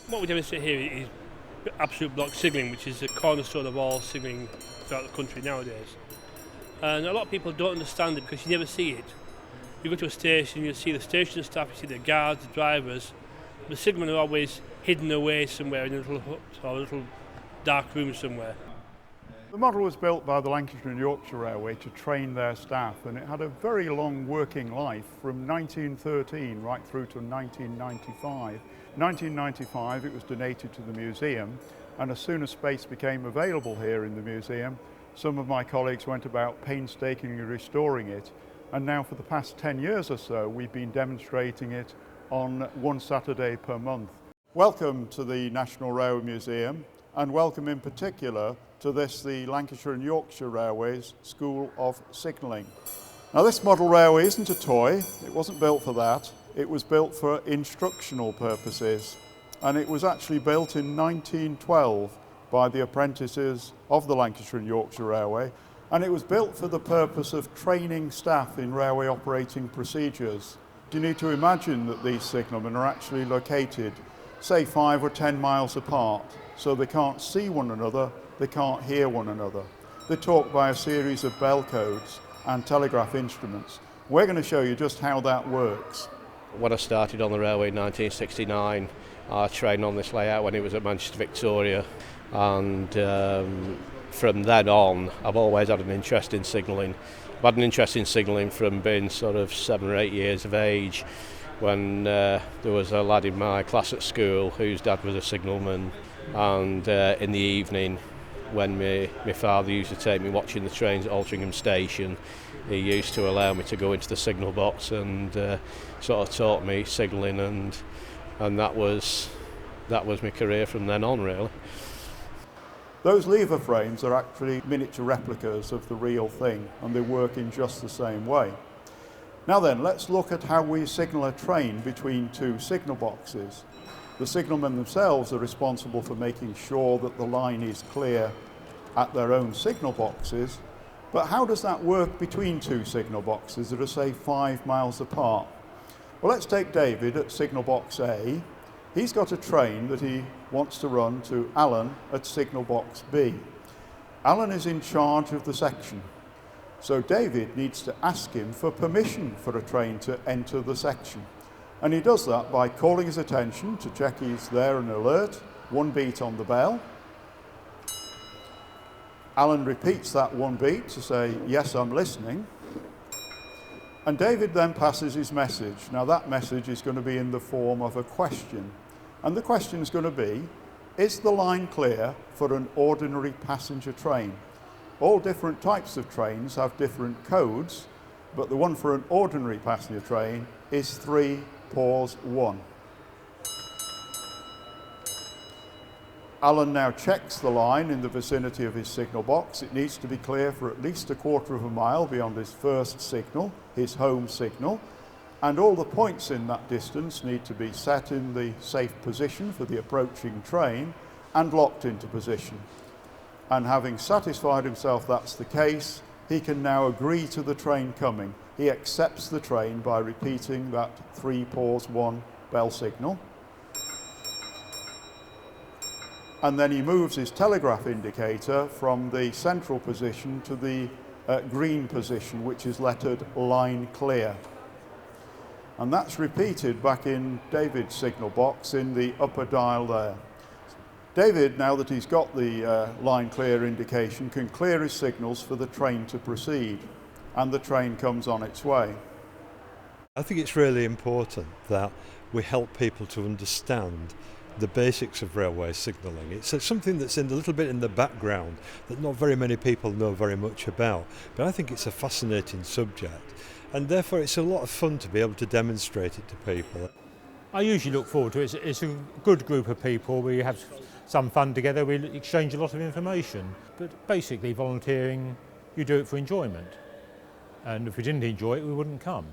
What we demonstrate here is absolute block signalling, which is the cornerstone of all signalling throughout the country nowadays. And a lot of people don't understand it because you never see it. You go to a station, you see the station staff, you see the guards, the drivers. The signalmen are always hidden away somewhere in a little hut or a little dark room somewhere. The model was built by the Lancashire and Yorkshire Railway to train their staff, and it had a very long working life from 1913 right through to 1995. 1995 it was donated to the museum, and as soon as space became available here in the museum, some of my colleagues went about painstakingly restoring it, and now for the past 10 years or so we've been demonstrating it on one Saturday per month. Welcome to the National Railway Museum, and welcome in particular to the Lancashire and Yorkshire Railways School of Signalling. Now this model railway isn't a toy, it wasn't built for that, it was built for instructional purposes, and it was actually built in 1912 by the apprentices of the Lancashire and Yorkshire Railway, and it was built for the purpose of training staff in railway operating procedures. You need to imagine that these signalmen are actually located say 5 or 10 miles apart, so they can't see one another, they can't hear one another. They talk by a series of bell codes and telegraph instruments. We're going to show you just how that works. When I started on the railway in 1969, I trained on this layout when it was at Manchester Victoria, and from then on I've always had an interest in signalling. I've had an interest in signalling from being sort of 7 or 8 years of age, when there was a lad in my class at school whose dad was a signalman, and in the evening when my father used to take me watching the trains at Altrincham Station, he used to allow me to go into the signal box and sort of taught me signalling, and that was my career from then on, really. Those lever frames are actually miniature replicas of the real thing, and they work in just the same way. Now then, let's look at how we signal a train between two signal boxes. The signalmen themselves are responsible for making sure that the line is clear at their own signal boxes, but how does that work between two signal boxes that are say 5 miles apart? Well, let's take David at signal box A. He's got a train that he wants to run to Alan at signal box B. Alan is in charge of the section, so David needs to ask him for permission for a train to enter the section. And he does that by calling his attention to check he's there and alert, 1 beat on the bell. Alan repeats that 1 beat to say, yes, I'm listening. And David then passes his message. Now that message is going to be in the form of a question. And the question is going to be, is the line clear for an ordinary passenger train? All different types of trains have different codes, but the one for an ordinary passenger train is 3 pause 1. Alan now checks the line in the vicinity of his signal box. It needs to be clear for at least 1/4 of a mile beyond his first signal, his home signal, and all the points in that distance need to be set in the safe position for the approaching train and locked into position. And having satisfied himself that's the case, he can now agree to the train coming. He accepts the train by repeating that 3 pause 1 bell signal. And then he moves his telegraph indicator from the central position to the green position, which is lettered line clear. And that's repeated back in David's signal box in the upper dial there. David, now that he's got the line clear indication, can clear his signals for the train to proceed, and the train comes on its way. I think it's really important that we help people to understand the basics of railway signalling. It's something that's a little bit in the background that not very many people know very much about, but I think it's a fascinating subject, and therefore it's a lot of fun to be able to demonstrate it to people. I usually look forward to it. It's a good group of people. We have some fun together, we exchange a lot of information, but basically volunteering, you do it for enjoyment, and if we didn't enjoy it we wouldn't come.